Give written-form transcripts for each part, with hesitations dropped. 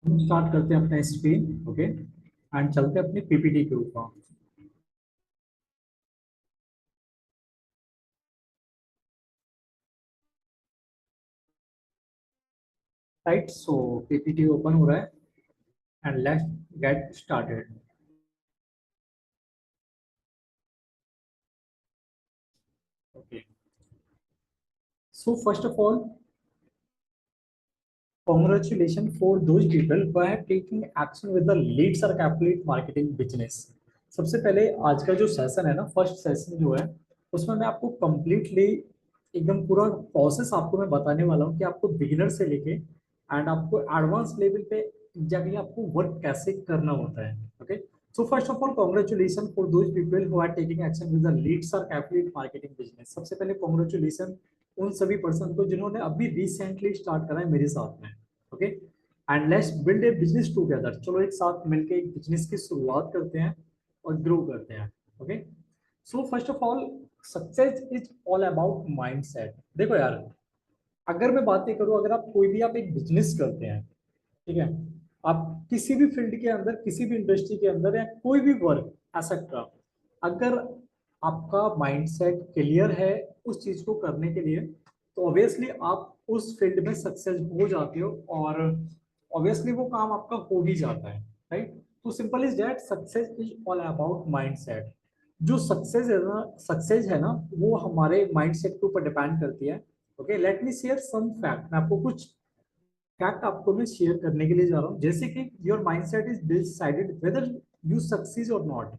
हम स्टार्ट करते हैं अपना स्क्रीन। ओके, एंड चलते हैं अपनी पीपीटी के ऊपर। राइट, सो पीपीटी ओपन हो रहा है and let's get started. Okay, so first of all congratulations for those people who are taking action with the leads or affiliate marketing business। सबसे पहले आज का जो सेशन है ना, फर्स्ट सेशन जो है, उसमें मैं आपको कंप्लीटली एकदम पूरा प्रोसेस आपको मैं बताने वाला हूँ कि आपको बिगिनर से लेके एंड आपको एडवांस लेवल पे एग्जैक्टली आपको वर्क कैसे करना होता है। Okay, so first of all congratulation for those people who are taking action with the leads और एफिलिएट मार्केटिंग बिजनेस। सबसे पहले कॉन्ग्रेचुलेशन उन सभी पर्सन को जिन्होंने अभी रिसेंटली स्टार्ट करा है मेरे साथ में। Okay, and let's build a business together. चलो एक साथ मिलके एक बिजनेस की शुरुआत करते हैं और ग्रो करते हैं। Okay, so first of all success is all about mindset. देखो यार, अगर मैं बातें करूं, अगर आप कोई भी आप एक बिजनेस करते हैं, ठीक है, आप किसी भी फील्ड के अंदर, किसी भी इंडस्ट्री के अंदर या कोई भी वर्क एक्सेट्रा, अगर आपका माइंडसेट क्लियर है उस चीज को करने के लिए, तो ऑब्वियसली आप उस फील्ड में सक्सेस हो जाते हो और ऑब्वियसली वो काम आपका हो भी जाता है। राइट, तो simple is that success is all about mindset. जो सक्सेस है ना वो हमारे माइंडसेट के ऊपर डिपेंड करती है। Okay, let me share some fact. मैं आपको कुछ फैक्ट आपको मैं शेयर करने के लिए जा रहा हूँ, जैसे कि your mindset is decided whether you succeed और नॉट।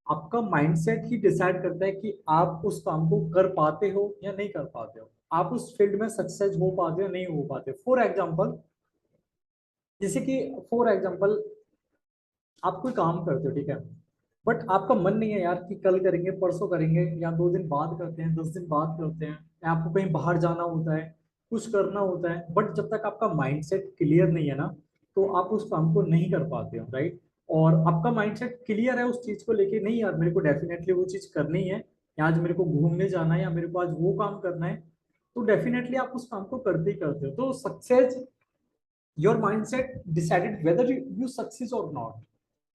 आपका माइंडसेट ही डिसाइड करता है कि आप उस काम को कर पाते हो या नहीं कर पाते हो, आप उस फील्ड में सक्सेस हो पाते हो नहीं हो पाते। फॉर एग्जाम्पल, जैसे कि फॉर एग्जाम्पल आप कोई काम करते हो, ठीक है, बट आपका मन नहीं है यार कि कल करेंगे, परसों करेंगे, या 2 दिन बाद करते हैं, 10 दिन बाद करते हैं, या आपको कहीं बाहर जाना होता है, कुछ करना होता है, बट जब तक आपका माइंडसेट क्लियर नहीं है ना, तो आप उस काम को नहीं कर पाते हो। राइट, और आपका माइंडसेट क्लियर है उस चीज को लेके, नहीं यार मेरे को डेफिनेटली वो चीज करनी है, या आज मेरे को घूमने जाना है, या मेरे को आज वो काम करना है, तो डेफिनेटली आप उस काम को करते ही करते हो। तो success, your mindset decided whether you success और नॉट।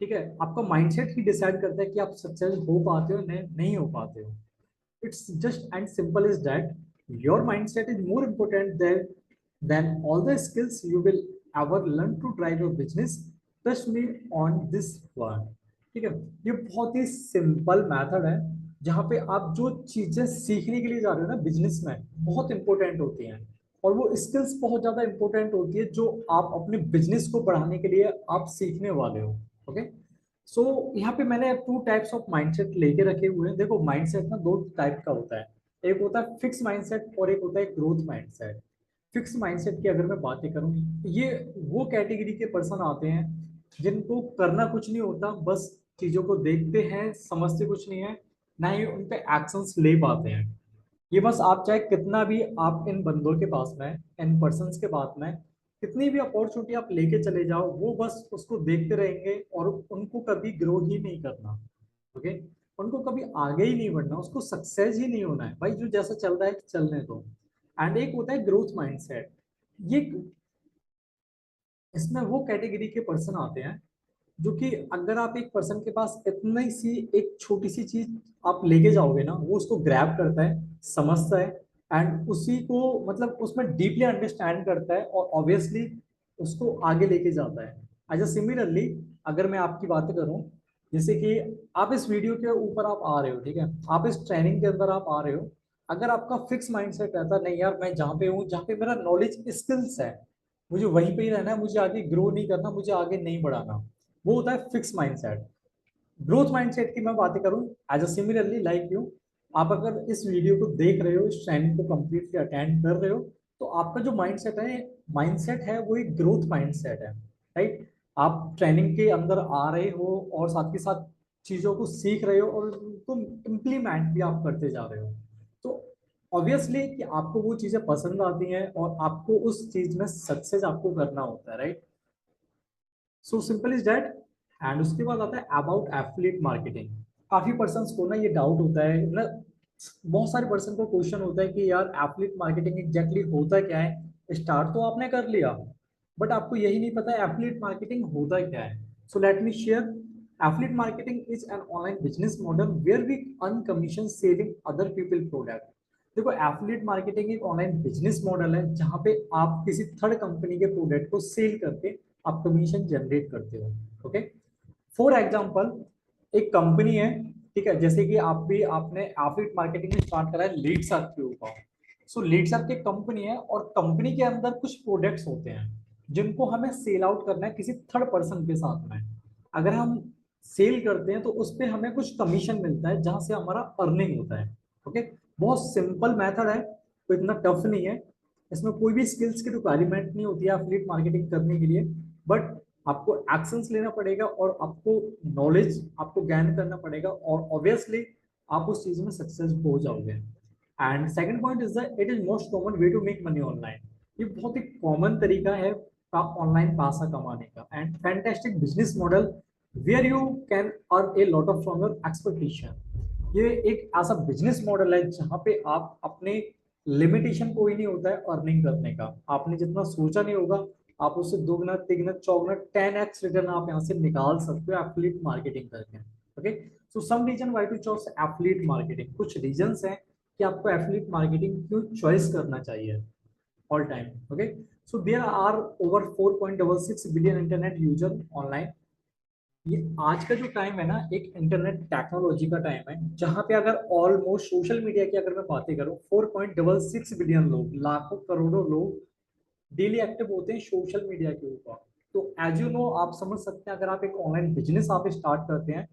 ठीक है, आपका माइंडसेट ही डिसाइड करता है कि आप सक्सेस हो पाते हो नहीं हो पाते हो। It's just and simple is that your mindset is more important than all the skills you will ever learn to drive your business. Trust me on this one. ठीक है, ये बहुत ही सिंपल मेथड है जहाँ पे आप जो चीजें सीखने के लिए जा रहे हो ना बिजनेस में, बहुत इंपॉर्टेंट होती हैं, और वो स्किल्स बहुत ज्यादा इंपॉर्टेंट होती है जो आप अपने बिजनेस को बढ़ाने के लिए आप सीखने वाले हो। ओके, सो यहाँ पे मैंने 2 टाइप्स ऑफ माइंडसेट लेके रखे हुए हैं। देखो, माइंडसेट ना 2 टाइप का होता है, एक होता है फिक्स माइंडसेट और एक होता है ग्रोथ माइंडसेट। फिक्स माइंडसेट की अगर मैं बातें करूँ, ये वो कैटेगरी के पर्सन आते हैं जिनको करना कुछ नहीं होता, बस चीजों को देखते हैं, समझते कुछ नहीं है, ना ही उन पे एक्शंस ले पाते हैं। ये बस आप चाहे कितना भी आप इन बंदों के पास में, इन पर्सन्स के पास में कितनी भी अपॉर्चुनिटी आप लेके चले जाओ, वो बस उसको देखते रहेंगे और उनको कभी ग्रो ही नहीं करना। ओके, उनको कभी आगे ही नहीं बढ़ना, उसको सक्सेस ही नहीं होना है। भाई जो जैसा चल रहा है चलने दो। एंड एक होता है ग्रोथ माइंडसेट। ये, इसमें वो कैटेगरी के पर्सन आते हैं जो कि अगर आप एक पर्सन के पास इतनी सी एक छोटी सी चीज आप लेके जाओगे ना, वो उसको ग्रैब करता है, समझता है, एंड उसी को मतलब उसमें डीपली अंडरस्टैंड करता है और ऑब्वियसली उसको आगे लेके जाता है। अच्छा, सिमिलरली अगर मैं आपकी बातें करूं, जैसे कि आप इस वीडियो के ऊपर आप आ रहे हो, ठीक है, आप इस ट्रेनिंग के अंदर आप आ रहे हो, अगर आपका फिक्स माइंडसेट रहता नहीं यार, मैं जहाँ पे हूँ, जहाँ पे मेरा नॉलेज स्किल्स है, मुझे वहीं पे ही रहना है, मुझे आगे ग्रो नहीं करना, मुझे आगे नहीं बढ़ाना, वो होता है फिक्स माइंडसेट। ग्रोथ माइंडसेट की मैं बातें करूं, as a similarly like you, आप अगर इस वीडियो को देख रहे हो, इस ट्रेनिंग को कंप्लीटली अटेंड कर रहे हो, तो आपका जो माइंडसेट है वो एक ग्रोथ माइंडसेट है। राइट, आप ट्रेनिंग के अंदर आ रहे हो और साथ के साथ चीजों को सीख रहे हो और उनको इम्प्लीमेंट भी आप करते जा रहे हो, तो ऑब्वियसली कि आपको वो चीजें पसंद आती हैं और आपको उस चीज में सक्सेस आपको करना होता है। Right, so simple is that. And उसके बाद आता है अबाउट एफिलिएट मार्केटिंग। काफी पर्सन को ना ये डाउट होता है ना, बहुत सारे पर्सन को क्वेश्चन होता है कि यार एफिलिएट मार्केटिंग एग्जैक्टली होता क्या है। स्टार्ट तो आपने कर लिया, बट आपको यही नहीं पता है एफिलिएट मार्केटिंग होता क्या है। So let me share. Affiliate marketing is an online business model where we earn commission selling other people product. देखो एफिलिएट मार्केटिंग एक ऑनलाइन बिजनेस मॉडल है जहां पे आप किसी थर्ड कंपनी के प्रोडक्ट को सेल करके आप कमीशन जनरेट करते हो। ओके, फॉर एग्जांपल एक कंपनी है, ठीक है, जैसे कि आप भी आपने एफिलिएट मार्केटिंग में स्टार्ट करा है लीड सर्च के ऊपर। सो लीड सर्च एक कंपनी है और कंपनी के अंदर कुछ प्रोडक्ट्स होते हैं जिनको हमें सेल आउट करना है किसी थर्ड पर्सन के साथ में। अगर हम सेल करते हैं तो उस पर हमें कुछ कमीशन मिलता है जहां से हमारा अर्निंग होता है। ओके, बहुत सिंपल मेथड है, तो इतना टफ नहीं है। इसमें कोई भी स्किल्स की रिक्वायरमेंट नहीं होती है एफिलिएट मार्केटिंग करने के लिए। बट आपको एक्शंस लेना पड़ेगा और आपको नॉलेज आपको गेन करना पड़ेगा और ऑब्वियसली आप उस चीज में सक्सेस हो जाओगे। And second point is the it is most common way to make money online. ये बहुत ही कॉमन तरीका है ऑनलाइन पैसा कमाने का and fantastic business model where you can earn a lot of from your expectation. ये एक ऐसा बिजनेस मॉडल है जहां पे आप अपने लिमिटेशन कोई नहीं होता है अर्निंग करने का। आपने जितना सोचा नहीं होगा आप उससे दोगुना तिगुना चौगुना 10x रिटर्न आप यहाँ से निकाल सकते हो एफिलिएट मार्केटिंग करके। Okay, so some reason why to choice affiliate marketing. कुछ रीजंस हैं कि आपको एफिलिएट मार्केटिंग क्यों चॉइस करना चाहिए all time. Okay, so there are over 4.66 billion internet user online. ये आज का जो टाइम है ना एक इंटरनेट टेक्नोलॉजी का टाइम है जहां पे अगर ऑलमोस्ट सोशल मीडिया की अगर मैं बातें करूं 4.66 बिलियन लोग, लाखों करोड़ों लोग डेली एक्टिव होते हैं सोशल मीडिया के ऊपर। तो एज यू नो आप समझ सकते हैं अगर आप एक ऑनलाइन बिजनेस आप स्टार्ट करते हैं,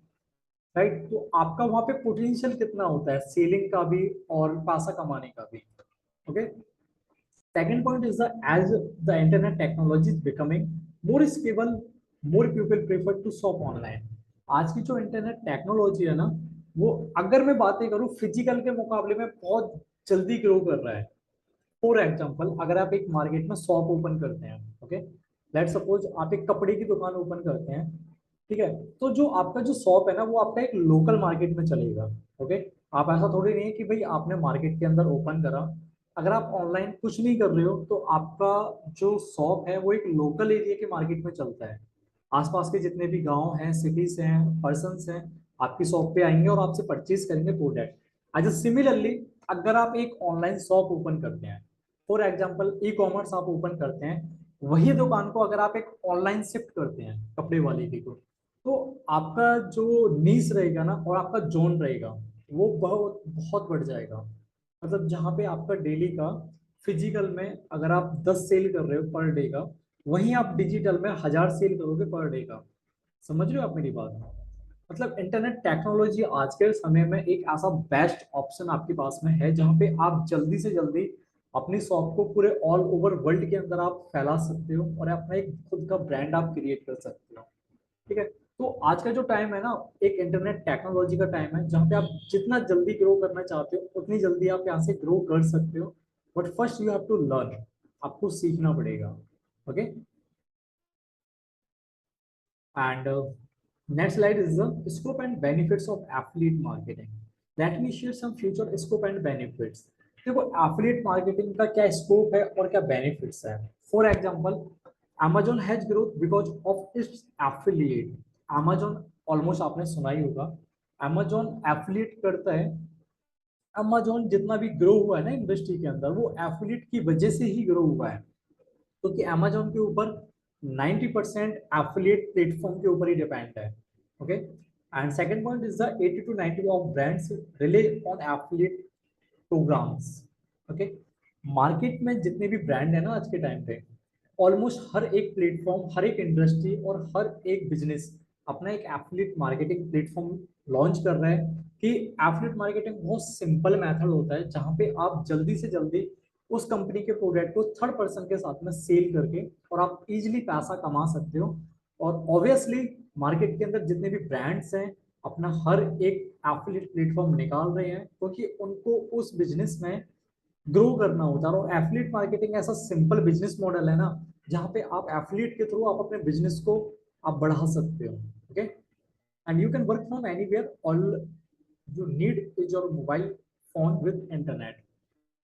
राइट, तो आपका वहां पे पोटेंशियल कितना होता है सेलिंग का भी और पैसा कमाने का भी। Okay, second point is that as the internet technology is becoming more stable, more people prefer to shop online। आज की जो इंटरनेट टेक्नोलॉजी है ना वो अगर मैं बातें करूं फिजिकल के मुकाबले में बहुत जल्दी ग्रो कर रहा है। फॉर एग्जाम्पल अगर आप एक मार्केट में शॉप ओपन करते हैं, ओके, लेट सपोज आप एक कपड़े की दुकान ओपन करते हैं, ठीक है, तो जो आपका जो शॉप है ना वो आपका एक लोकल मार्केट में चलेगा। ओके, आप ऐसा थोड़ी नहीं है कि भाई आपने मार्केट के अंदर ओपन करा, अगर आप ऑनलाइन कुछ नहीं कर रहे हो तो आपका जो शॉप है वो एक लोकल एरिया के मार्केट में चलता है। आसपास के जितने भी गांव हैं, सिटीज हैं, पर्सन्स हैं, आपकी शॉप पे आएंगे और आपसे परचेज करेंगे प्रोडक्ट। आज सिमिलरली अगर आप एक ऑनलाइन शॉप ओपन करते हैं, फॉर एग्जाम्पल ई कॉमर्स आप ओपन करते हैं, वही दुकान को अगर आप एक ऑनलाइन शिफ्ट करते हैं कपड़े वाले की को, तो आपका जो नीस रहेगा ना और आपका जोन रहेगा वो बहुत बहुत बढ़ जाएगा। मतलब जहाँ पे आपका डेली का फिजिकल में अगर आप 10 सेल कर रहे हो पर डे का, वहीं आप डिजिटल में 1000 सेल करोगे पर डे का। समझ रहे हो आप मेरी बात? मतलब इंटरनेट टेक्नोलॉजी आज के समय में एक ऐसा बेस्ट ऑप्शन आपके पास में है जहां पे आप जल्दी से जल्दी अपनी शॉप को पूरे ऑल ओवर वर्ल्ड के अंदर आप फैला सकते हो और अपना एक खुद का ब्रांड आप क्रिएट कर सकते हो। ठीक है, तो आज का जो टाइम है ना एक इंटरनेट टेक्नोलॉजी का टाइम है जहाँ पे आप जितना जल्दी ग्रो करना चाहते हो उतनी जल्दी आप यहाँ से ग्रो कर सकते हो। But first you have to learn, आपको सीखना पड़ेगा। Okay, and next slide is the scope and benefits of affiliate marketing। let me share some future scope and benefits। देखो affiliate marketing का क्या स्कोप है और क्या बेनिफिट्स है। For example Amazon has growth because of its affiliate. Amazon almost आपने सुना ही होगा, Amazon एफिलिएट करता है। Amazon जितना भी ग्रो हुआ है ना इंडस्ट्री के अंदर वो एफिलिएट की वजह से ही ग्रो हुआ है, क्योंकि Amazon के ऊपर 90% एफिलिएट प्लेटफॉर्म के ऊपर ही डिपेंड है। Okay, and second point is the 80 to 90 of brands rely on affiliate programs. Okay, market में जितने भी ब्रांड है ना आज के टाइम पे ऑलमोस्ट हर एक प्लेटफॉर्म, हर एक इंडस्ट्री और हर एक बिजनेस अपना एक एफिलिएट मार्केटिंग प्लेटफॉर्म लॉन्च कर रहा है। कि एफिलिएट मार्केटिंग बहुत सिंपल मेथड होता है जहां पे आप जल्दी से जल्दी उस कंपनी के प्रोडक्ट को थर्ड पर्सन के साथ में सेल करके और आप इजीली पैसा कमा सकते हो। और ऑब्वियसली मार्केट के अंदर जितने भी ब्रांड्स हैं अपना हर एक एफिलिएट प्लेटफॉर्म निकाल रहे हैं क्योंकि उनको उस बिजनेस में ग्रो करना होता है। और एफिलिएट मार्केटिंग ऐसा सिंपल बिजनेस मॉडल है ना जहाँ पे आप एफिलिएट के थ्रू आप अपने बिजनेस को आप बढ़ा सकते हो। Okay, and you can work from anywhere, all you need is your mobile phone with internet.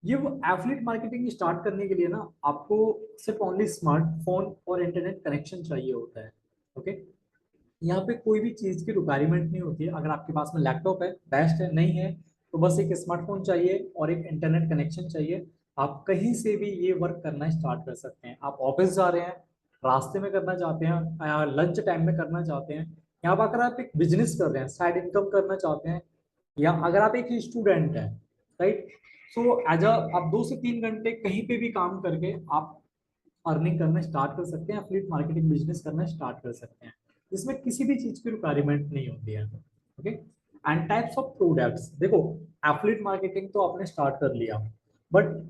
ये वो एफिलिएट मार्केटिंग स्टार्ट करने के लिए ना आपको सिर्फ ओनली स्मार्टफोन और इंटरनेट कनेक्शन चाहिए होता है। ओके, यहाँ पे कोई भी चीज की रिक्वायरमेंट नहीं होती है। अगर आपके पास में लैपटॉप है बेस्ट है, नहीं है तो बस एक स्मार्टफोन चाहिए और एक इंटरनेट कनेक्शन चाहिए। आप कहीं से भी ये वर्क करना स्टार्ट कर सकते हैं। आप ऑफिस जा रहे हैं, रास्ते में करना चाहते हैं, लंच टाइम में करना चाहते हैं, यहाँ पर अगर आप एक बिजनेस कर रहे हैं, साइड इनकम करना चाहते हैं, या अगर आप एक स्टूडेंट हैं, राइट, सो एज अ आप 2 से 3 घंटे कहीं पे भी काम करके आप अर्निंग करना स्टार्ट कर सकते हैं, एफिलिएट मार्केटिंग बिजनेस करना स्टार्ट कर सकते हैं। इसमें किसी भी चीज की रिक्वायरमेंट नहीं होती है। Okay, and types of products देखो, एफिलिएट मार्केटिंग तो आपने स्टार्ट कर लिया, बट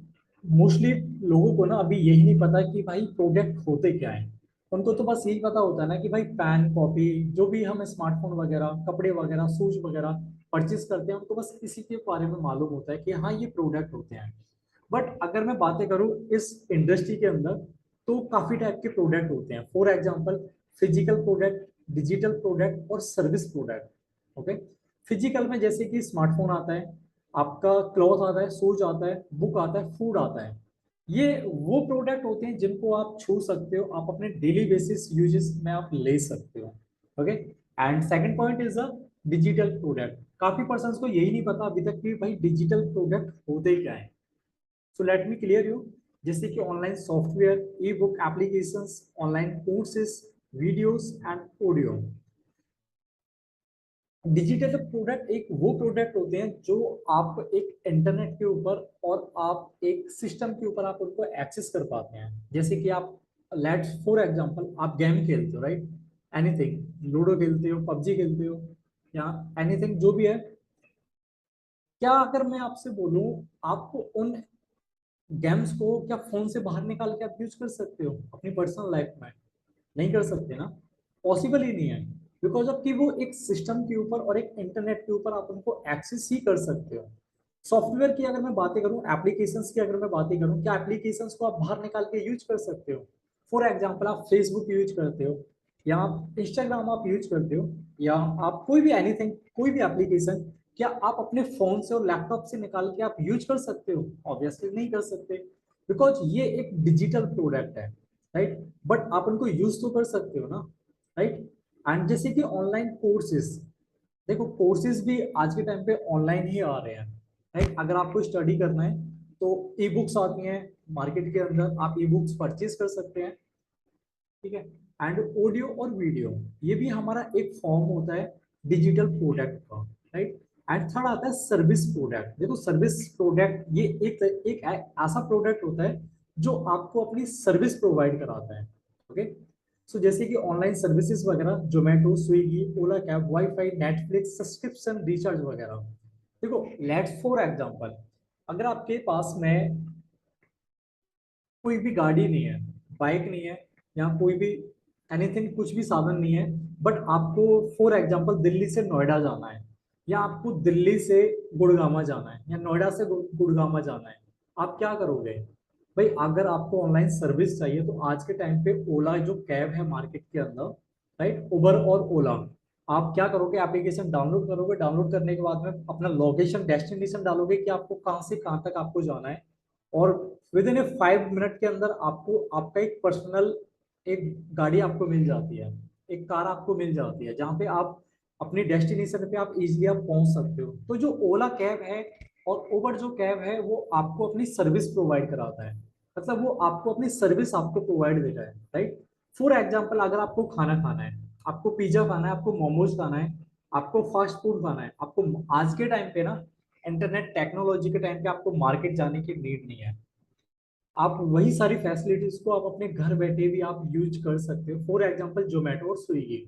मोस्टली लोगों को ना अभी यही नहीं पता कि भाई प्रोडक्ट होते क्या है। उनको तो बस यही पता होता है ना कि भाई पेन कॉपी, जो भी हम स्मार्टफोन वगैरह, कपड़े वगैरह, शूज वगैरह परचेज करते हैं, उनको बस इसी के बारे में मालूम होता है कि हाँ ये प्रोडक्ट होते हैं। बट अगर मैं बातें करूं इस इंडस्ट्री के अंदर, तो काफी टाइप के प्रोडक्ट होते हैं। For example, physical product, digital product और सर्विस प्रोडक्ट। ओके, फिजिकल में जैसे कि स्मार्टफोन आता है, आपका क्लॉथ आता है, शूज आता है, बुक आता है, फूड आता है। ये वो प्रोडक्ट होते हैं जिनको आप छू सकते हो, आप अपने डेली बेसिस यूजेस में आप ले सकते हो। Okay, and second point is a digital product. काफी पर्सन को यही नहीं पता अभी तक कि भाई डिजिटल प्रोडक्ट होते क्या है। So let me clear you, जैसे कि online software, E book applications, online courses, videos and audio. Digital product एक वो प्रोडक्ट होते हैं जो आप एक इंटरनेट के ऊपर और आप एक सिस्टम के ऊपर आप उनको एक्सेस कर पाते हैं। जैसे कि आप, लेट्स फॉर एग्जांपल, आप गेम खेलते हो, राइट, एनीथिंग, लूडो खेलते हो, पबजी खेलते हो, या एनीथिंग जो भी है। क्या अगर मैं आपसे बोलूं, आपको उन गेम्स को क्या फोन से बाहर निकाल के आप यूज कर सकते हो अपनी पर्सनल लाइफ में? नहीं कर सकते ना, पॉसिबल ही नहीं है। बिकॉज ऑफ कि वो एक सिस्टम के ऊपर और एक इंटरनेट के ऊपर आप उनको एक्सेस ही कर सकते हो। सॉफ्टवेयर की अगर मैं बातें करूं, एप्लीकेशंस की अगर मैं बातें करूं, क्या एप्लीकेशंस को आप बाहर निकाल के यूज कर सकते हो? फॉर एग्जांपल, आप फेसबुक यूज करते हो, या आप इंस्टाग्राम आप यूज करते हो, या आप कोई भी एनीथिंग, कोई भी एप्लीकेशन, क्या आप अपने फोन से और लैपटॉप से निकाल के आप यूज कर सकते हो? ऑब्वियसली नहीं कर सकते, बिकॉज ये एक डिजिटल प्रोडक्ट है, राइट। बट आप उनको यूज तो कर सकते हो ना, राइट। एंड जैसे कि ऑनलाइन कोर्सेज, देखो कोर्सेज भी आज के टाइम पे ऑनलाइन ही आ रहे हैं, राइट। अगर आपको स्टडी करना है तो ई बुक्स आती हैं मार्केट के अंदर, आप ई बुक्स परचेज कर सकते हैं, ठीक है। एंड ऑडियो और वीडियो, ये भी हमारा एक फॉर्म होता है डिजिटल प्रोडक्ट का, राइट। एंड थर्ड आता है सर्विस प्रोडक्ट। देखो सर्विस प्रोडक्ट ये एक ऐसा प्रोडक्ट होता है जो आपको अपनी सर्विस प्रोवाइड कराता है। ओके, सो जैसे कि ऑनलाइन सर्विसेज वगैरह, Zomato, Swiggy, Ola cab, wifi, Netflix, subscription, recharge वगैरह। देखो लेट्स फॉर एग्जांपल, अगर आपके पास में कोई भी गाड़ी नहीं है, बाइक नहीं है, या कोई भी एनीथिंग, कुछ भी साधन नहीं है, बट आपको फॉर एग्जांपल दिल्ली से नोएडा जाना है, या आपको दिल्ली से गुड़गामा जाना है, या नोएडा से गुड़गामा जाना है, आप क्या करोगे? भाई अगर आपको ऑनलाइन सर्विस चाहिए तो आज के टाइम पे ओला जो कैब है मार्केट के अंदर, राइट, उबर और ओला, आप क्या करोगे? एप्लीकेशन डाउनलोड करोगे, डाउनलोड करने के बाद में अपना लोकेशन, डेस्टिनेशन डालोगे कि आपको कहाँ से कहाँ तक आपको जाना है, और विद इन ए 5 मिनट के अंदर आपको आपका एक पर्सनल एक गाड़ी आपको मिल जाती है, एक कार आपको मिल जाती है, जहाँ पे आप अपनी डेस्टिनेशन पे आप इजीली आप पहुंच सकते हो। तो जो ओला कैब है और उबर जो कैब है वो आपको अपनी सर्विस प्रोवाइड कराता है, मतलब वो आपको अपनी सर्विस आपको प्रोवाइड दे रहा है, राइट। फॉर एग्जाम्पल, अगर आपको खाना खाना है, आपको पिज्जा खाना है, आपको मोमोज खाना है, आपको फास्ट फूड खाना है, आपको आज के टाइम पे ना इंटरनेट टेक्नोलॉजी के टाइम पे आपको मार्केट जाने की नीड नहीं है। आप वही सारी फैसिलिटीज को आप अपने घर बैठे भी आप यूज कर सकते हो। फॉर एग्जांपल जोमेटो और स्विगी,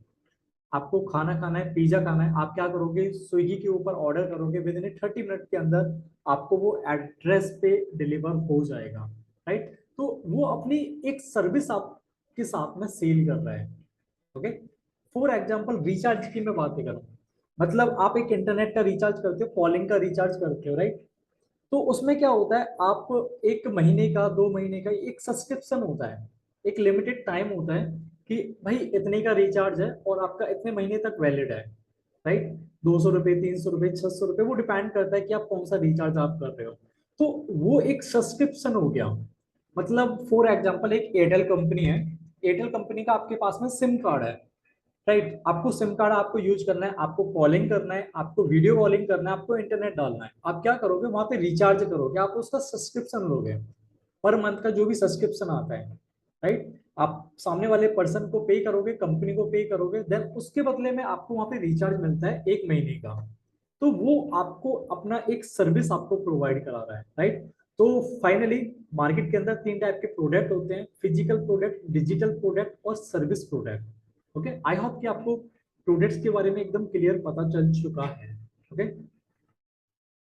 आपको खाना खाना है, पिज्जा खाना है, आप क्या करोगे? स्विगी के ऊपर ऑर्डर करोगे, विद इन 30 मिनट के अंदर आपको वो एड्रेस पे डिलीवर हो जाएगा, राइट। तो वो अपनी एक सर्विस आपके साथ में सेल कर रहा है। ओके, फॉर एग्जाम्पल रिचार्ज की मैं बात करूँ, मतलब आप एक इंटरनेट का रिचार्ज करते हो, कॉलिंग का रिचार्ज करते हो, राइट। तो उसमें क्या होता है, आप एक महीने का, 2 महीने का एक सब्सक्रिप्शन होता है, एक लिमिटेड टाइम होता है कि भाई इतने का रिचार्ज है और आपका इतने महीने तक वैलिड है, राइट। 200 रुपये, 300 रुपये, 600 रुपये, वो डिपेंड करता है कि आप कौन सा रिचार्ज आप कर रहे हो। तो वो एक सब्सक्रिप्शन हो गया। मतलब फॉर एग्जांपल एक एयरटेल कंपनी है, एयरटेल कंपनी का आपके पास में सिम कार्ड है, राइट? आपको सिम कार्ड आपको यूज करना है, आपको कॉलिंग करना है, आपको वीडियो कॉलिंग करना है, आपको इंटरनेट डालना है। आप क्या करोगे, वहां पे रिचार्ज करोगे, आप उसका सब्सक्रिप्शन लोगे, पर मंथ का जो भी सब्सक्रिप्शन आता है, राइट? आप सामने वाले पर्सन को पे करोगे, कंपनी को पे करोगे, देन उसके बदले में आपको वहां पे रिचार्ज मिलता है 1 महीने का। तो वो आपको अपना एक सर्विस आपको प्रोवाइड करा रहा है, राइट? तो फाइनली मार्केट के अंदर 3 टाइप के प्रोडक्ट होते हैं: फिजिकल प्रोडक्ट, डिजिटल प्रोडक्ट और service product. Okay, I hope कि आपको प्रोडक्ट्स के बारे में एकदम क्लियर पता चल चुका है। Okay,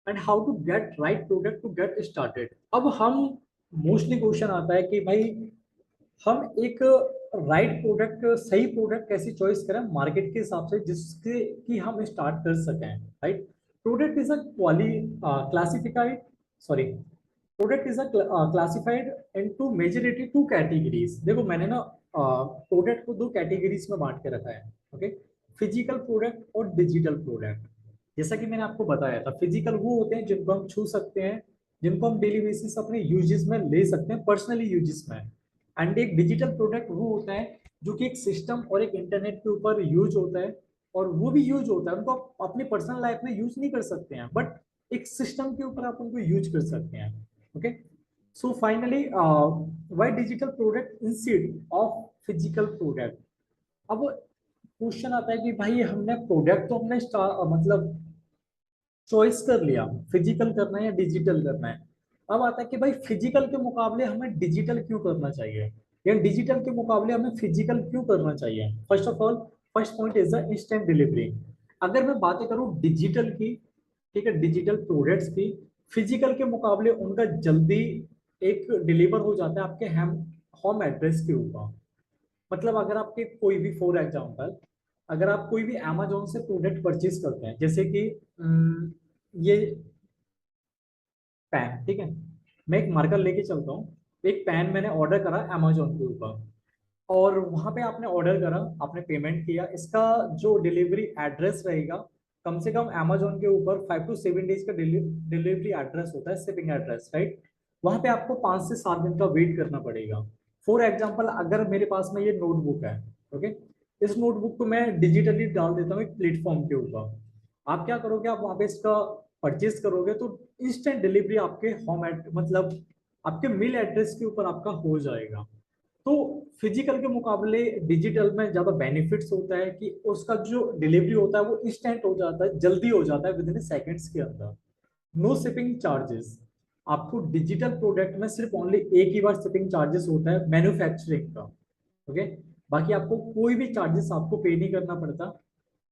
and how to get right product to get started. अब हम मोस्टली क्वेश्चन आता है कि भाई हम एक राइट प्रोडक्ट, सही प्रोडक्ट कैसे चॉइस करें मार्केट के हिसाब से, जिसके कि हम स्टार्ट कर सकें, right? Product is a classified, sorry, product is a classified into majority 2 categories. देखो मैंने ना प्रोडक्ट को 2 कैटेगरीज में बांट के रखा है। ओके, फिजिकल प्रोडक्ट और डिजिटल प्रोडक्ट। जैसा कि मैंने आपको बताया था, फिजिकल वो होते हैं जिनको हम छू सकते हैं, जिनको हम डेली बेसिस अपने यूजेस में ले सकते हैं, पर्सनली यूजेस में। एंड एक डिजिटल प्रोडक्ट वो होता है जो कि एक सिस्टम और एक इंटरनेट के ऊपर यूज होता है, और वो भी यूज होता है, उनको आप अपनी पर्सनल लाइफ में यूज नहीं कर सकते हैं, बट एक सिस्टम के ऊपर आप उनको यूज कर सकते हैं। Okay, so finally why digital product instead of physical product. अब क्वेश्चन आता है कि भाई हमने प्रोडक्ट तो हमने मतलब चॉइस कर लिया, फिजिकल करना है या डिजिटल करना है। अब आता है कि भाई फिजिकल के मुकाबले हमें डिजिटल क्यों करना चाहिए, या डिजिटल के मुकाबले हमें फिजिकल क्यों करना चाहिए। First of all, first point is the instant delivery. अगर मैं बातें करूं डिजिटल की, ठीक है, डिजिटल प्रोडक्ट्स की, फिजिकल के मुकाबले उनका जल्दी एक डिलीवर हो जाता है आपके होम एड्रेस के ऊपर। मतलब अगर आपके कोई भी, फॉर एग्जांपल, अगर आप कोई भी अमेजोन से प्रोडक्ट परचेज करते हैं, जैसे कि ये पेन, ठीक है, मैं एक मार्कर लेके चलता हूँ, एक पेन मैंने ऑर्डर करा अमेजोन के ऊपर, और वहां पे आपने ऑर्डर करा, आपने पेमेंट किया, इसका जो डिलीवरी एड्रेस रहेगा, कम से कम अमेजोन के ऊपर 5 to 7 डेज का डिलीवरी एड्रेस होता है, शिपिंग एड्रेस, राइट? वहां पे आपको 5 से 7 दिन का वेट करना पड़ेगा। फॉर एग्जाम्पल, अगर मेरे पास में ये नोटबुक है, ओके, इस नोटबुक को मैं डिजिटली डाल देता हूँ एक प्लेटफॉर्म के ऊपर। आप क्या करोगे, आप वहां पे इसका परचेज करोगे तो इंस्टेंट डिलीवरी आपके होम मतलब आपके मेल एड्रेस के ऊपर आपका हो जाएगा। तो फिजिकल के मुकाबले डिजिटल में ज्यादा बेनिफिट्स होता है कि उसका जो डिलीवरी होता है वो इंस्टेंट हो जाता है, जल्दी हो जाता है, विद इन सेकेंड्स के अंदर। No shipping charges. आपको डिजिटल प्रोडक्ट में सिर्फ ओनली एक ही बार शिपिंग चार्जेस होता है मैन्युफैक्चरिंग का। ओके, बाकी आपको कोई भी चार्जेस आपको पे नहीं करना पड़ता।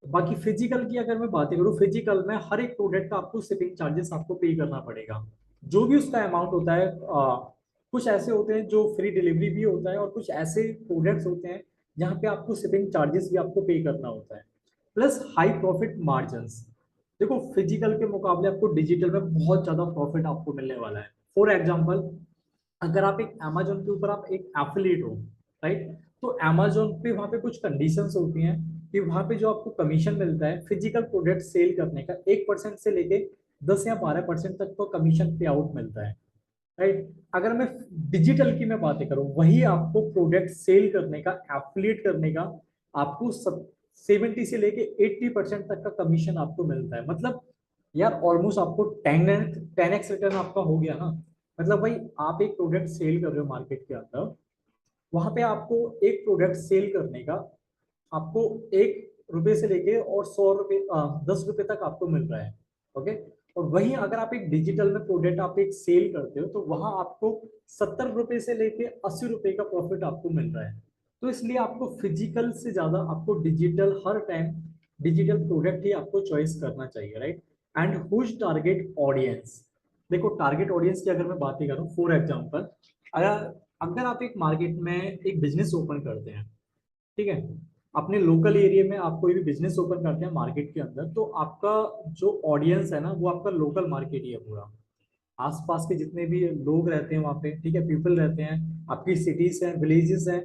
बाकी फिजिकल की अगर मैं बातें करूँ, फिजिकल में हर एक प्रोडक्ट का आपको शिपिंग चार्जेस आपको पे करना पड़ेगा, जो भी उसका अमाउंट होता है। कुछ ऐसे होते हैं जो फ्री डिलीवरी भी होता है, और कुछ ऐसे प्रोडक्ट्स होते हैं जहाँ पे आपको शिपिंग चार्जेस भी आपको पे करना होता है, प्लस हाई प्रॉफिट मार्जिन। देखो फिजिकल के मुकाबले आपको डिजिटल में बहुत ज्यादा प्रॉफिट आपको मिलने वाला है। फॉर एग्जाम्पल, अगर आप एक अमेजोन के ऊपर आप एक एफिलिएट हो, राइट, तो अमेजोन पे वहाँ पे कुछ कंडीशंस होती हैं कि वहाँ पे जो आपको कमीशन मिलता है फिजिकल प्रोडक्ट सेल करने का, 1% से लेके 10 या 12% तक का कमीशन पे आउट मिलता है, राइट? अगर मैं डिजिटल की मैं बातें करूं, वही आपको प्रोडक्ट सेल करने का, एफिलिएट करने का, आपको 70 से लेके 80% तक का कमीशन आपको मिलता है। मतलब यार ऑलमोस्ट आपको 10x रिटर्न आपका हो गया ना। मतलब भाई आप एक प्रोडक्ट सेल कर रहे हो मार्केट के अंदर, वहां पे आपको एक प्रोडक्ट सेल करने का आपको 1 रुपए से लेके और 100 रुपए, 10 रुपए तक आपको मिल रहा है। ओके, और वहीं अगर आप एक डिजिटल में प्रोडक्ट आप एक सेल करते हो तो वहां आपको 70 रुपए से लेके 80 रुपए का प्रॉफिट आपको मिल रहा है। तो इसलिए आपको फिजिकल से ज्यादा आपको डिजिटल, हर टाइम डिजिटल प्रोडक्ट ही आपको चॉइस करना चाहिए, right? And whose target audience. देखो टारगेट ऑडियंस की अगर मैं बात ही करूँ, फॉर एग्जाम्पल, अगर अगर आप एक मार्केट में एक बिजनेस ओपन करते हैं, ठीक है, अपने लोकल एरिया में आप कोई भी बिजनेस ओपन करते हैं मार्केट के अंदर, तो आपका जो ऑडियंस है ना वो आपका लोकल मार्केट ही है पूरा। आसपास के जितने भी लोग रहते हैं वहाँ पे, ठीक है, पीपल रहते हैं, आपकी सिटीज हैं, विलेजेस हैं,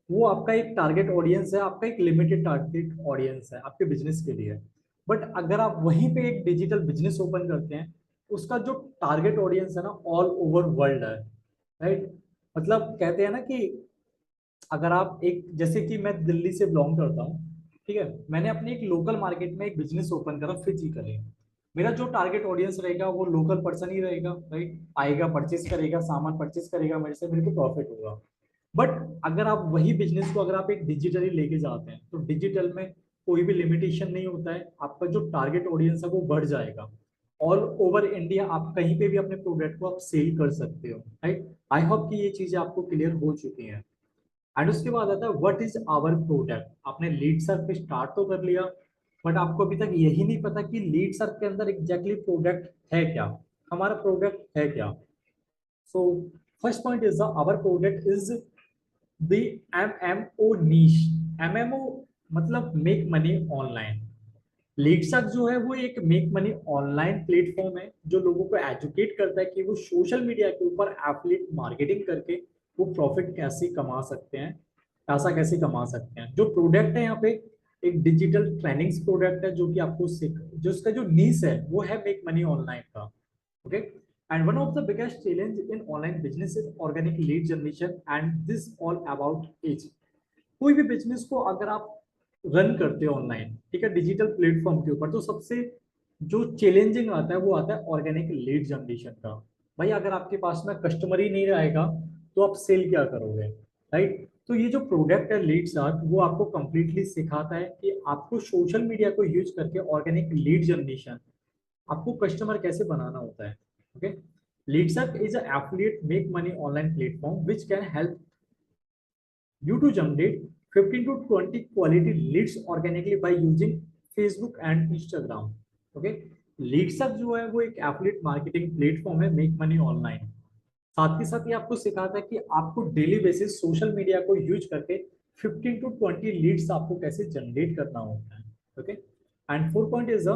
वो आपका एक टारगेट ऑडियंस है, आपका एक लिमिटेड टारगेट ऑडियंस है आपके बिजनेस के लिए। बट अगर आप वहीं पे एक डिजिटल बिजनेस ओपन करते हैं, उसका जो टारगेट ऑडियंस है ना ऑल ओवर वर्ल्ड है, राइट। मतलब कहते हैं ना कि अगर आप एक, जैसे कि मैं दिल्ली से बिलोंग करता हूँ, ठीक है, मैंने अपने एक लोकल मार्केट में एक बिजनेस ओपन करा फिजिकली। मेरा जो टारगेट ऑडियंस रहेगा वो लोकल पर्सन ही रहेगा, राइट। आएगा, परचेस करेगा, सामान परचेस करेगा मेरे से, मेरे को प्रॉफिट होगा। बट अगर आप वही बिजनेस को अगर आप एक डिजिटली लेके जाते हैं तो डिजिटल में कोई भी लिमिटेशन नहीं होता है, आपका जो टारगेट ऑडियंस है वो बढ़ जाएगा। ऑल ओवर इंडिया आप कहीं पे भी अपने प्रोडक्ट को आप सेल कर सकते हो, राइट। आई होप कि ये चीजें आपको क्लियर हो चुकी हैं। एंड उसके बाद आता है व्हाट इज आवर प्रोडक्ट। आपने लीड सर्च पे स्टार्ट तो कर लिया, बट आपको अभी तक यही नहीं पता कि लीड सर्च के अंदर एग्जैक्टली प्रोडक्ट है क्या, हमारा प्रोडक्ट है क्या। So first point is the our product is the MMO niche। MMO मतलब make money online. Lead search जो है वो एक मेक मनी ऑनलाइन प्लेटफॉर्म है जो लोगों को एजुकेट करता है कि वो सोशल मीडिया के ऊपर एफिलिएट मार्केटिंग करके वो प्रॉफिट कैसे कमा सकते हैं, पैसा कैसे कमा सकते हैं। जो प्रोडक्ट है यहाँ पे एक डिजिटल ट्रेनिंग्स प्रोडक्ट है जो कि आपको जो उसका जो नीस है वो है मेक मनी ऑनलाइन का। Okay. And one of the biggest challenge in online business is organic lead generation and this all about age. कोई भी बिजनेस को अगर आप रन करते हो ऑनलाइन, ठीक है, डिजिटल प्लेटफॉर्म के ऊपर, तो सबसे जो चैलेंजिंग आता है वो आता है ऑर्गेनिक लीड जनरेशन का। भाई अगर आपके पास में कस्टमर ही नहीं रहेगा तो आप सेल क्या करोगे, राइट। तो ये जो प्रोडक्ट है लीड सर्च वो आपको कंप्लीटली सिखाता है कि आपको सोशल मीडिया को यूज करके ऑर्गेनिक लीड जनरेशन, आपको कस्टमर कैसे बनाना होता है। Okay. Lead search is affiliate make money online platform which can help you to generate 15 to 20 quality leads organically by using Facebook and Instagram. Okay, Leeds up जो है वो एक affiliate marketing platform है make money online. साथ ही साथ ये आपको सिखाता है कि आपको डेली बेसिस सोशल मीडिया को यूज करके 15 टू 20 लीड्स आपको कैसे जनरेट करना होता है। Okay. And four point is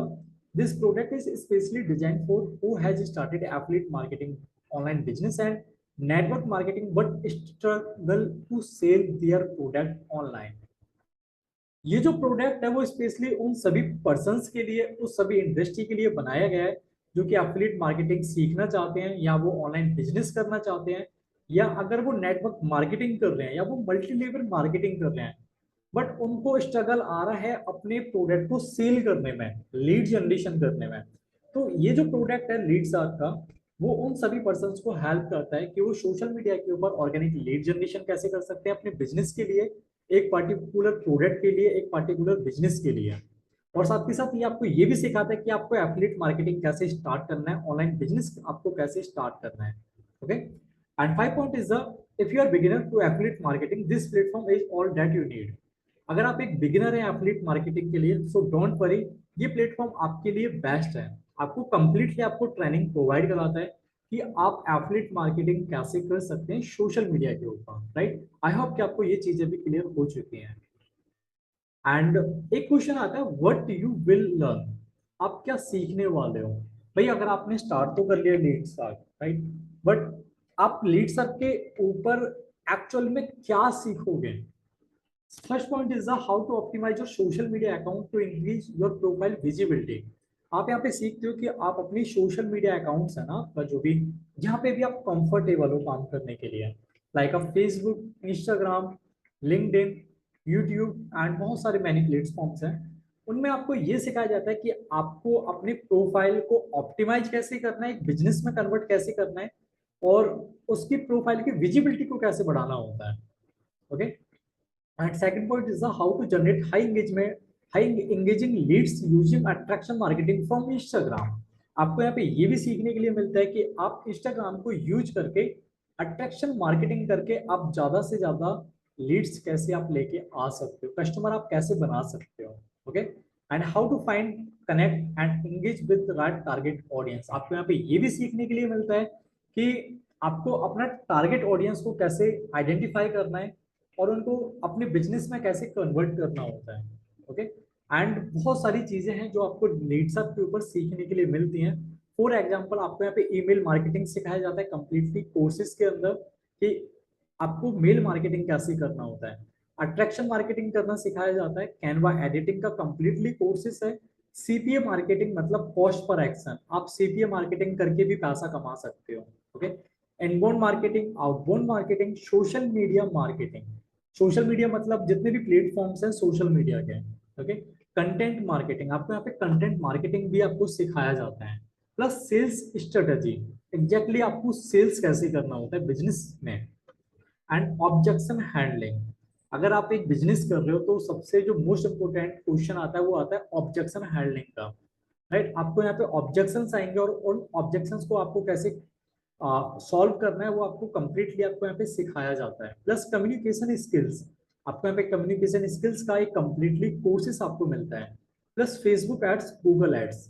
this product is specially design for who has started affiliate marketing online business and network marketing but struggle to sell their product online। ये जो product है वो specially उन सभी persons के लिए, उस सभी इंडस्ट्री के लिए बनाया गया है जो कि एफिलिएट मार्केटिंग सीखना चाहते हैं या वो ऑनलाइन बिजनेस करना चाहते हैं, या अगर वो नेटवर्क मार्केटिंग कर रहे हैं या वो मल्टी लेवल मार्केटिंग कर रहे हैं, बट उनको स्ट्रगल आ रहा है अपने प्रोडक्ट को सेल करने में, लीड जनरेशन करने में। तो ये जो प्रोडक्ट है लीड सर्च का वो उन सभी पर्सन्स को हेल्प करता है कि वो सोशल मीडिया के ऊपर ऑर्गेनिक लीड जनरेशन कैसे कर सकते हैं अपने बिजनेस के लिए, एक पार्टिकुलर प्रोडक्ट के लिए, एक पार्टिकुलर बिजनेस के लिए। और साथ ही साथ ये आपको ये भी सिखाता है कि आपको एफिलिएट मार्केटिंग कैसे स्टार्ट करना है, ऑनलाइन बिजनेस आपको कैसे स्टार्ट करना है। Okay. And five point is the if you are beginner to affiliate marketing this platform is all that you need. अगर आप एक बिगिनर हैं एफिलिएट मार्केटिंग के लिए सो डोंट वरी, ये प्लेटफॉर्म आपके लिए बेस्ट है। आपको कंप्लीटली आपको ट्रेनिंग प्रोवाइड कराता है कि आप एफिलिएट मार्केटिंग कैसे कर सकते हैं सोशल मीडिया के ऊपर, राइट। आई होप कि आपको ये चीजें भी क्लियर हो चुकी हैं। एंड एक क्वेश्चन आता है व्हाट यू विल लर्न, आप क्या सीखने वाले हो। भाई अगर आपने स्टार्ट तो कर लिया लीड सर्च, राइट, बट आप लीड सर्च के ऊपर एक्चुअल में क्या सीखोगे। First point is the how to optimize your social media account to increase your profile visibility. आप यहाँ पे सीखते हो कि आप अपनी सोशल मीडिया अकाउंट्स है ना आपका जो भी, जहाँ पे भी आप कंफर्टेबल हो काम करने के लिए, लाइक आप Facebook, Instagram, LinkedIn, YouTube and बहुत सारे मैनी प्लेटफॉर्म्स हैं, उनमें आपको ये सिखाया जाता है कि आपको अपने प्रोफाइल को ऑप्टिमाइज कैसे करना है, एक बिजनेस में कन्वर्ट कैसे करना है, और उसकी प्रोफाइल की विजिबिलिटी को कैसे बढ़ाना होता है। Okay. And second point is the how to generate high engaging leads using attraction marketing from Instagram। आपको यहाँ पे ये भी सीखने के लिए मिलता है कि आप इंस्टाग्राम को यूज करके अट्रैक्शन मार्केटिंग करके आप ज्यादा से ज्यादा लीड्स कैसे आप लेके आ सकते हो, कस्टमर आप कैसे बना सकते हो। Okay. And how to find, connect and engage with right target audience. आपको यहाँ पे ये भी सीखने के लिए मिलता है कि आपको अपना टारगेट ऑडियंस को कैसे आइडेंटिफाई करना है और उनको अपने बिजनेस में कैसे कन्वर्ट करना होता है। ओके। एंड बहुत सारी चीजें हैं जो आपको लीड्स अप के ऊपर सीखने के लिए मिलती हैं। फॉर एग्जांपल आपको यहाँ पे ईमेल मार्केटिंग सिखाया जाता है कंप्लीटली कोर्सेज के अंदर कि आपको मेल मार्केटिंग कैसे करना होता है, अट्रैक्शन मार्केटिंग करना सिखाया जाता है, कैनवा एडिटिंग का कंप्लीटली कोर्सेज है, सीपीए मार्केटिंग मतलब कॉस्ट पर एक्शन, आप सीपीए मार्केटिंग करके भी पैसा कमा सकते हो। Okay, inbound marketing, outbound marketing, social media marketing. Social media मतलब जितने भी प्लेटफॉर्म्स हैं सोशल मीडिया के। ओके, कंटेंट मार्केटिंग, आपको यहाँ पे कंटेंट मार्केटिंग भी आपको सिखाया जाता है। प्लस सेल्स स्ट्रेटेजी, एग्जैक्टली आपको सेल्स कैसे करना होता है बिजनेस में। एंड ऑब्जेक्शन हैंडलिंग, अगर आप एक बिजनेस कर रहे हो तो सबसे जो मोस्ट इंपोर्टेंट क्वेश्चन आता है वो आता है ऑब्जेक्शन हैंडलिंग का। राइट, आपको यहाँ पे ऑब्जेक्शंस आएंगे और उन ऑब्जेक्शंस को आपको कैसे सॉल्व करना है वो आपको कंप्लीटली आपको यहाँ पे सिखाया जाता है। प्लस कम्युनिकेशन स्किल्स, आपको यहाँ पे कम्युनिकेशन स्किल्स का एक कंप्लीटली कोर्सेस आपको मिलता है। Plus Facebook ads, Google ads,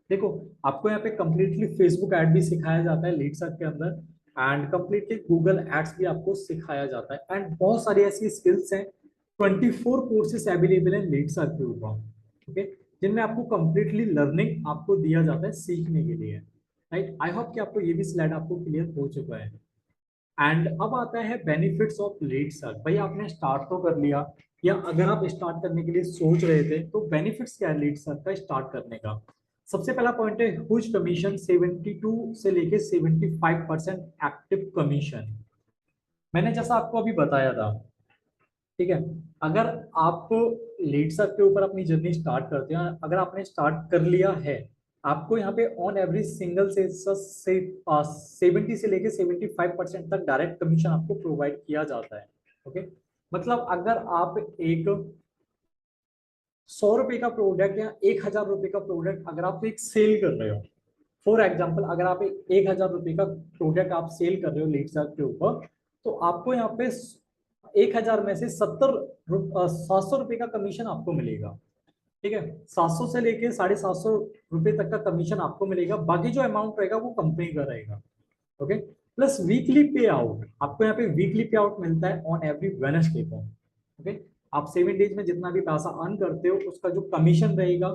देखो आपको यहाँ पे कंप्लीटली फेसबुक एड भी सिखाया जाता है लीड सर्च के अंदर, एंड कंप्लीटली गूगल एड्स भी आपको सिखाया जाता है। एंड बहुत सारी ऐसी स्किल्स हैं, 24 कोर्सेस अवेलेबल है लीड सर्च के ऊपर। ओके, जिनमें आपको कंप्लीटली लर्निंग आपको दिया जाता है सीखने के लिए। राइट, आई होप कि आपको ये भी स्लाइड आपको क्लियर हो चुका है। एंड अब आता है बेनिफिट्स ऑफ लीड सर्च। भाई आपने स्टार्ट तो कर लिया, या अगर आप स्टार्ट करने के लिए सोच रहे थे तो बेनिफिट्स क्या है लीड सर्च का स्टार्ट करने का। सबसे पहला पॉइंट है हुज कमीशन, 72 से लेके 75% एक्टिव कमीशन। मैंने जैसा आपको अभी बताया था, ठीक है, अगर आप लीड सर्च के ऊपर अपनी जर्नी स्टार्ट करते हैं, अगर आपने स्टार्ट कर लिया है, आपको यहाँ पे ऑन एवरेज सिंगल से 70 से लेके 75% तक डायरेक्ट कमीशन आपको प्रोवाइड किया जाता है। ओके, मतलब अगर आप एक 100 रुपए का प्रोडक्ट या 1000 रुपए का प्रोडक्ट अगर आप एक सेल कर रहे हो, फॉर एग्जाम्पल अगर आप 1000 रुपए का प्रोडक्ट आप सेल कर रहे हो लीड सर्च के ऊपर, तो आपको यहाँ पे 1000 में से 700 रुपए का कमीशन आपको मिलेगा। ठीक है, 700 से लेके 750 रुपए तक का कमीशन आपको मिलेगा, बाकी जो अमाउंट रहेगा वो कंपनी का रहेगा। ओके, प्लस वीकली पे आउट, आपको यहाँ पे वीकली पे आउट मिलता है ऑन एवरी वेडनेसडे को। ओके, आप 7 डेज में जितना भी पैसा अर्न करते हो उसका जो कमीशन रहेगा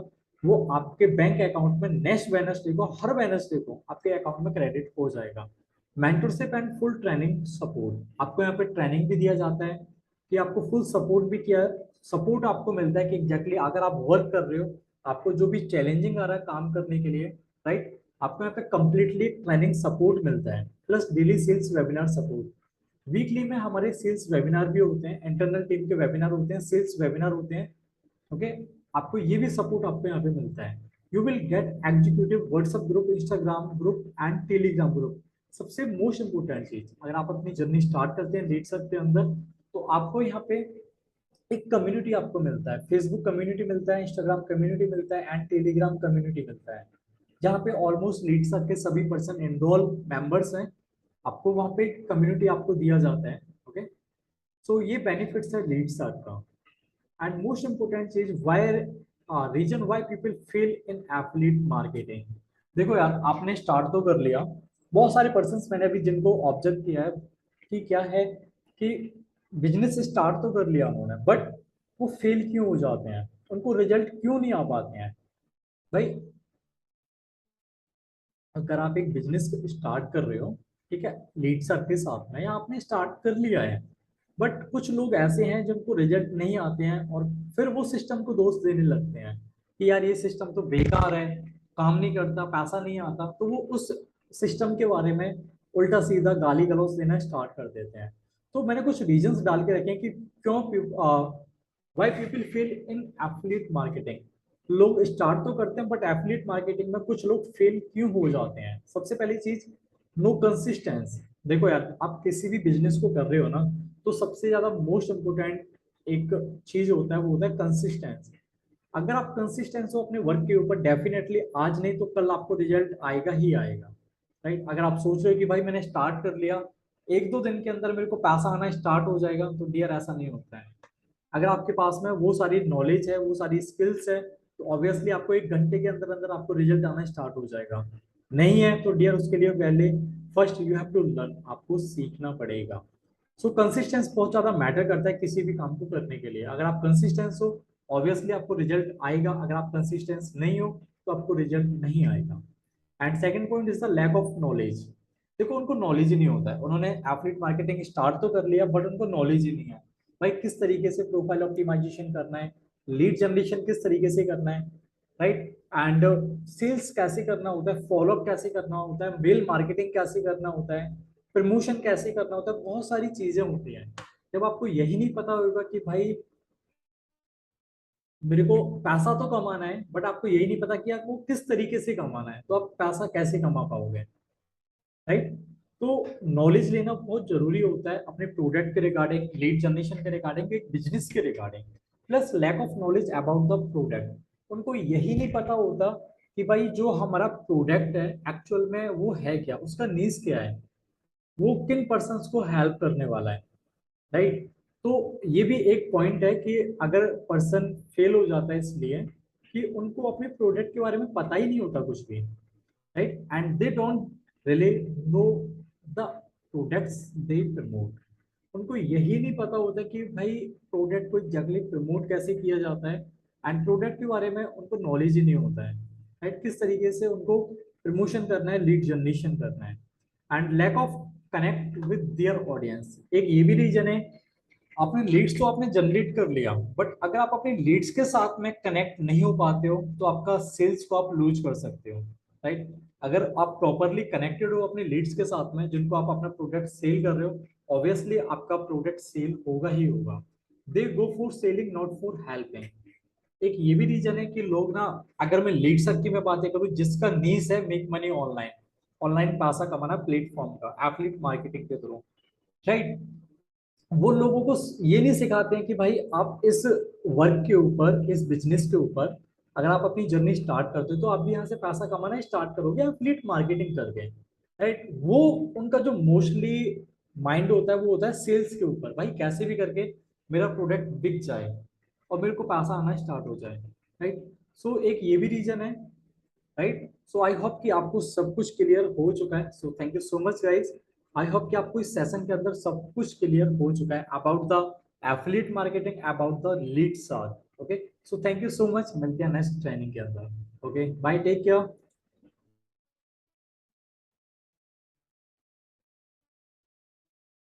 वो आपके बैंक अकाउंट में नेक्स्ट वेडनेसडे को, हर वेडनेसडे को आपके अकाउंट में क्रेडिट हो जाएगा। Mentorship and full training support, आपको यहाँ पे ट्रेनिंग भी दिया जाता है कि आपको फुल सपोर्ट भी किया, सपोर्ट आपको मिलता है कि एग्जैक्टली अगर आप वर्क कर रहे हो, आपको जो भी चैलेंजिंग आ रहा है काम करने के लिए, राइट, आपको यहाँ पे कंप्लीटली ट्रेनिंग सपोर्ट मिलता है। Plus daily sales webinar support, weekly में हमारे सेल्स वेबिनार भी होते हैं, इंटरनल टीम के वेबिनार होते हैं, सेल्स वेबिनार होते हैं। ओके, आपको ये भी सपोर्ट आपको यहाँ पे मिलता है। You will get executive WhatsApp group, Instagram group and Telegram group. सबसे मोस्ट इंपोर्टेंट चीज, अगर आप अपनी जर्नी स्टार्ट करते हैं लीड सर्च के अंदर, तो आपको यहाँ पे एक कम्युनिटी आपको मिलता है, फेसबुक कम्युनिटी मिलता है, इंस्टाग्राम कम्युनिटी मिलता है एंड टेलीग्राम कम्युनिटी मिलता है, जहाँ पे ऑलमोस्ट लीड सर्च के सभी पर्सन एनरोल मेंबर्स हैं। आपको वहाँ पे कम्युनिटी आपको दिया जाता है। ओके, सो ये बेनिफिट्स है लीड सर्च का। एंड मोस्ट इंपोर्टेंट चीज, why reason why people fail in affiliate marketing. देखो यार, आपने स्टार्ट तो कर लिया, बहुत सारे पर्सन मैंने अभी जिनको ऑब्जर्व किया है कि क्या है कि बिजनेस स्टार्ट तो कर लिया उन्होंने, बट वो फेल क्यों हो जाते हैं, उनको रिजल्ट क्यों नहीं आ पाते हैं। भाई अगर आप एक बिजनेस स्टार्ट कर रहे हो, ठीक है, लीड सर्च के साथ में, या आपने स्टार्ट कर लिया है, बट कुछ लोग ऐसे हैं जिनको रिजल्ट नहीं आते हैं और फिर वो सिस्टम को दोष देने लगते हैं कि यार ये सिस्टम तो बेकार है, काम नहीं करता, पैसा नहीं आता, तो वो उस सिस्टम के बारे में उल्टा सीधा गाली गलौज देना स्टार्ट कर देते हैं। तो मैंने कुछ रीजंस डाल के रखे हैं कि क्यों why people fail in affiliate marketing. लोग स्टार्ट तो करते हैं बट एफिलिएट मार्केटिंग में कुछ लोग फेल क्यों हो जाते हैं। सबसे पहली चीज, नो कंसिस्टेंस। देखो यार, आप किसी भी बिजनेस को कर रहे हो ना, तो सबसे ज्यादा मोस्ट इंपोर्टेंट एक चीज होता है, वो होता है कंसिस्टेंस। अगर आप कंसिस्टेंस हो अपने वर्क के ऊपर, डेफिनेटली आज नहीं तो कल आपको रिजल्ट आएगा ही आएगा। राइट, अगर आप सोच रहे हो कि भाई मैंने स्टार्ट कर लिया, एक दो दिन के अंदर मेरे को पैसा आना स्टार्ट हो जाएगा, तो डियर ऐसा नहीं होता है। अगर आपके पास में वो सारी नॉलेज है, वो सारी स्किल्स है, तो ऑब्वियसली आपको 1 घंटे के अंदर अंदर आपको रिजल्ट आना स्टार्ट हो जाएगा। नहीं है तो डियर उसके लिए पहले first you have to learn, आपको सीखना पड़ेगा। सो कंसिस्टेंस बहुत ज्यादा मैटर करता है किसी भी काम को करने के लिए। अगर आप कंसिस्टेंस हो, ऑब्वियसली आपको रिजल्ट आएगा, अगर आप कंसिस्टेंस नहीं हो तो आपको रिजल्ट नहीं आएगा। And second point is the lack of knowledge. देखो उनको नॉलेज ही नहीं होता है, उन्होंने एफिलिएट मार्केटिंग स्टार्ट तो कर लिया बट उनको नॉलेज ही नहीं है। भाई किस तरीके से प्रोफाइल ऑप्टिमाइजेशन करना है, लीड जनरेशन किस तरीके से करना है, राइट, एंड सेल्स कैसे करना होता है, फॉलोअप कैसे करना होता है, मेल मार्केटिंग कैसे करना होता है, प्रमोशन कैसे करना होता है, बहुत सारी चीजें होती हैं। जब आपको यही नहीं पता होगा कि भाई मेरे को पैसा तो कमाना है, बट आपको यही नहीं पता कि आपको किस तरीके से कमाना है, तो आप पैसा कैसे कमा पाओगे, राइट। तो नॉलेज लेना बहुत जरूरी होता है अपने प्रोडक्ट के रिगार्डिंग, लीड जनरेशन के रिगार्डिंग, एक बिजनेस के regarding. Plus lack of knowledge about the product, उनको यही नहीं पता होता कि भाई जो हमारा प्रोडक्ट है एक्चुअल में वो है क्या, उसका नीज क्या है, वो किन पर्सन्स को हेल्प करने वाला है, राइट। तो ये भी एक पॉइंट है कि अगर पर्सन फेल हो जाता है इसलिए कि उनको अपने प्रोडक्ट के बारे में पता ही नहीं होता कुछ भी, right? And they don't really know the products they promote. उनको यही नहीं पता होता कि भाई प्रोडक्ट को एग्जैक्टली प्रमोट कैसे किया जाता है, एंड प्रोडक्ट के बारे में उनको नॉलेज ही नहीं होता है, राइट। किस तरीके से उनको प्रमोशन करना है, लीड जनरेशन करना है, and lack of connect with their audience, एक ये भी रीजन है। आपने लीड्स तो आपने जनरेट कर लिया, बट अगर आप अपने लीड्स के साथ में कनेक्ट नहीं हो पाते हो तो आपका सेल्स को आप लूज कर सकते हो, राइट। अगर आप प्रॉपरली कनेक्टेड हो अपने लीड्स के साथ में जिनको आप अपना प्रोडक्ट सेल कर रहे हो, ऑब्वियसली आपका प्रोडक्ट सेल होगा ही होगा। They go for selling not for helping. एक ये भी रीजन है कि लोग ना, अगर मैं लीड सर की मैं बातें करूँ, जिसका नीस है मेक मनी ऑनलाइन, ऑनलाइन पैसा कमाना प्लेटफॉर्म का एफिलिएट मार्केटिंग के थ्रू, राइट। वो लोगों को ये नहीं सिखाते हैं कि भाई आप इस वर्क के ऊपर, इस बिजनेस के ऊपर अगर आप अपनी जर्नी स्टार्ट करते हो तो आप भी यहाँ से पैसा कमाना स्टार्ट करोगे एफिलिएट मार्केटिंग करके, राइट। वो उनका जो मोस्टली माइंड होता है वो होता है सेल्स के ऊपर, भाई कैसे भी करके मेरा प्रोडक्ट बिक जाए और मेरे को पैसा आना स्टार्ट हो जाए, राइट। सो एक ये भी रीजन है, राइट। सो आई होप कि आपको सब कुछ क्लियर हो चुका है। सो thank you so much guys. I hope कि आपको इस सेशन के अंदर सब कुछ क्लियर हो चुका है about the affiliate marketing, about the lead search. Okay, so thank you so much, मिलते हैं नेक्स्ट ट्रेनिंग के अंदर। Okay bye, take care.